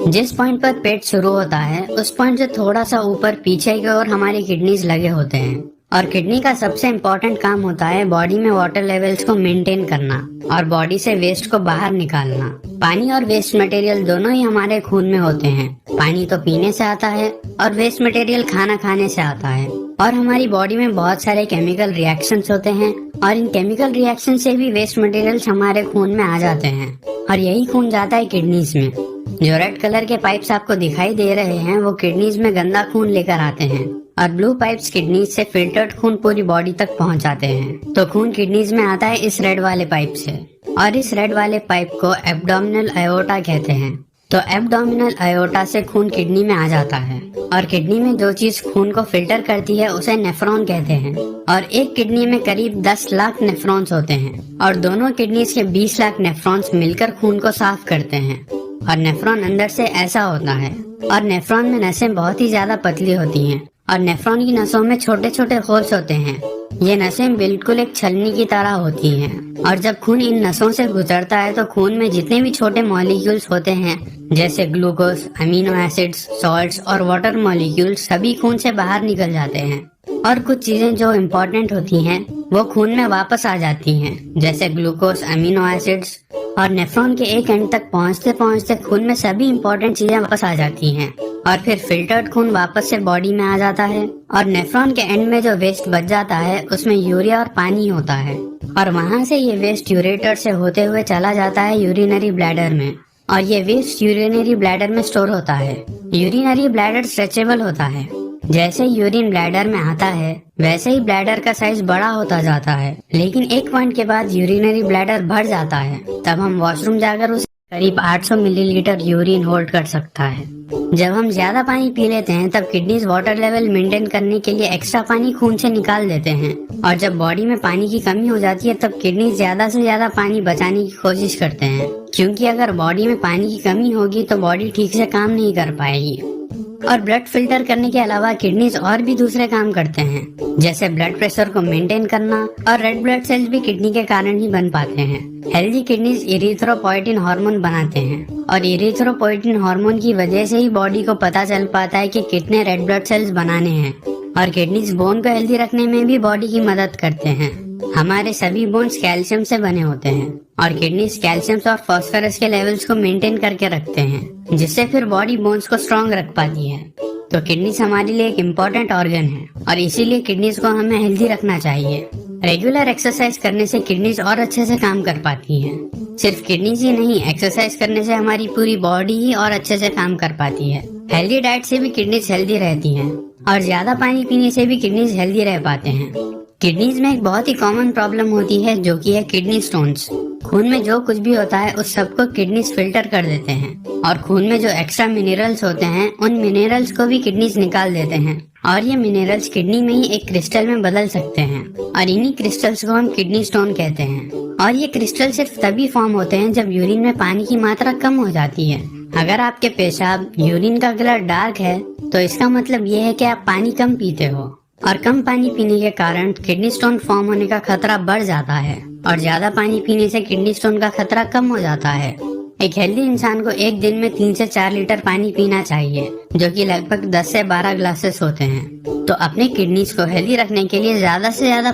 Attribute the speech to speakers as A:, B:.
A: जिस पॉइंट पर पेट शुरू होता है उस पॉइंट से थोड़ा सा ऊपर पीछे की ओर हमारी किडनीज लगे होते हैं। और किडनी का सबसे इम्पोर्टेंट काम होता है बॉडी में वाटर लेवल्स को मेंटेन करना और बॉडी से वेस्ट को बाहर निकालना। पानी और वेस्ट मटेरियल दोनों ही हमारे खून में होते हैं। पानी तो पीने से आता है और वेस्ट मटेरियल खाना खाने से आता है। और हमारी बॉडी में बहुत सारे केमिकल रिएक्शंस होते हैं और इन केमिकल रिएक्शन से भी वेस्ट मटेरियल्स हमारे खून में आ जाते हैं और यही खून जाता है किडनीज में। जो रेड कलर के पाइप्स आपको दिखाई दे रहे हैं वो किडनीज में गंदा खून लेकर आते हैं और ब्लू पाइप्स किडनीज से फिल्टर्ड खून पूरी बॉडी तक पहुंचाते हैं। तो खून किडनीज में आता है इस रेड वाले पाइप से और इस रेड वाले पाइप को एब्डोमिनल अयोर्टा कहते हैं। तो एब्डोमिनल अयोर्टा से खून किडनी में आ जाता है और किडनी में जो चीज खून को फिल्टर करती है उसे नेफ्रॉन कहते हैं। और एक किडनी में करीब 10 लाख नेफ्रॉन्स होते हैं और दोनों किडनीज के 20 लाख नेफ्रॉन्स मिलकर खून को साफ करते हैं। और नेफ्रॉन अंदर से ऐसा होता है और नेफ्रॉन में नसें बहुत ही ज्यादा पतली होती हैं और नेफ्रॉन की नसों में छोटे छोटे होल्स होते हैं। ये नसें बिल्कुल एक छलनी की तरह होती हैं और जब खून इन नसों से गुजरता है तो खून में जितने भी छोटे मॉलिक्यूल्स होते हैं जैसे ग्लूकोज, अमीनो एसिड्स, सॉल्ट्स और वाटर मॉलिक्यूल्स सभी खून से बाहर निकल जाते हैं। और कुछ चीजें जो इम्पोर्टेंट होती हैं वो खून में वापस आ जाती हैं जैसे ग्लूकोज, अमीनो एसिड्स। और नेफ्रॉन के एक एंड तक पहुंचते पहुंचते खून में सभी इम्पोर्टेंट चीजें वापस आ जाती हैं और फिर फिल्टर्ड खून वापस से बॉडी में आ जाता है। और नेफ्रॉन के एंड में जो वेस्ट बच जाता है उसमें यूरिया और पानी होता है और वहां से ये वेस्ट यूरेटर से होते हुए चला जाता है यूरिनरी ब्लैडर में और ये वेस्ट यूरिनरी ब्लैडर में स्टोर होता है। यूरिनरी ब्लैडर स्ट्रेचेबल होता है। जैसे यूरिन ब्लैडर में आता है वैसे ही ब्लैडर का साइज बड़ा होता जाता है, लेकिन एक पॉइंट के बाद यूरिनरी ब्लैडर भर जाता है। तब हम वॉशरूम जाकर उसे करीब 800 मिलीलीटर यूरिन होल्ड कर सकता है। जब हम ज्यादा पानी पी लेते हैं तब किडनीज वाटर लेवल मेंटेन करने के लिए एक्स्ट्रा पानी खून से निकाल देते हैं और जब बॉडी में पानी की कमी हो जाती है तब किडनी ज्यादा से ज्यादा पानी बचाने की कोशिश करते हैं, क्योंकि अगर बॉडी में पानी की कमी होगी तो बॉडी ठीक से काम नहीं कर पाएगी। और ब्लड फिल्टर करने के अलावा किडनीज और भी दूसरे काम करते हैं जैसे ब्लड प्रेशर को मेंटेन करना और रेड ब्लड सेल्स भी किडनी के कारण ही बन पाते हैं। हेल्दी किडनीज इरिथ्रोपोइटिन हार्मोन बनाते हैं और इरिथ्रोपोइटिन हार्मोन की वजह से ही बॉडी को पता चल पाता है कि कितने रेड ब्लड सेल्स बनाने हैं। और किडनीज बोन को हेल्दी रखने में भी बॉडी की मदद करते हैं। हमारे सभी बोन्स कैल्शियम से बने होते हैं और किडनीज कैल्शियम और फास्फोरस के लेवल्स को मेंटेन करके रखते हैं जिससे फिर बॉडी बोन्स को स्ट्रॉन्ग रख पाती है। तो किडनीज हमारे लिए एक इम्पोर्टेंट ऑर्गन है और इसीलिए किडनीज को हमें हेल्दी रखना चाहिए। रेगुलर एक्सरसाइज करने से किडनीज और अच्छे से काम कर पाती हैं। सिर्फ किडनीज ही नहीं, एक्सरसाइज करने से हमारी पूरी बॉडी ही और अच्छे से काम कर पाती है। हेल्दी डाइट से भी किडनीज हेल्दी रहती हैं और ज्यादा पानी पीने से भी किडनीज हेल्दी रह पाते हैं। किडनीज में एक बहुत ही कॉमन प्रॉब्लम होती है जो कि है किडनी स्टोन्स। खून में जो कुछ भी होता है उस सबको किडनीज फिल्टर कर देते हैं और खून में जो एक्स्ट्रा मिनरल्स होते हैं उन मिनरल्स को भी किडनीज निकाल देते हैं और ये मिनरल्स किडनी में ही एक क्रिस्टल में बदल सकते हैं और इन्हीं क्रिस्टल्स को हम किडनी स्टोन कहते हैं। और ये क्रिस्टल सिर्फ तभी फॉर्म होते हैं जब यूरिन में पानी की मात्रा कम हो जाती है। अगर आपके पेशाब यूरिन का कलर डार्क है तो इसका मतलब ये है कि आप पानी कम पीते हो और कम पानी पीने के कारण किडनी स्टोन फॉर्म होने का खतरा बढ़ जाता है और ज्यादा पानी पीने से किडनी स्टोन का खतरा कम हो जाता है। एक हेल्दी इंसान को एक दिन में 3 से 4 लीटर पानी पीना चाहिए जो कि लगभग 10 से 12 ग्लासेस होते हैं। तो अपने किडनीज को हेल्दी रखने के लिए ज्यादा से ज्यादा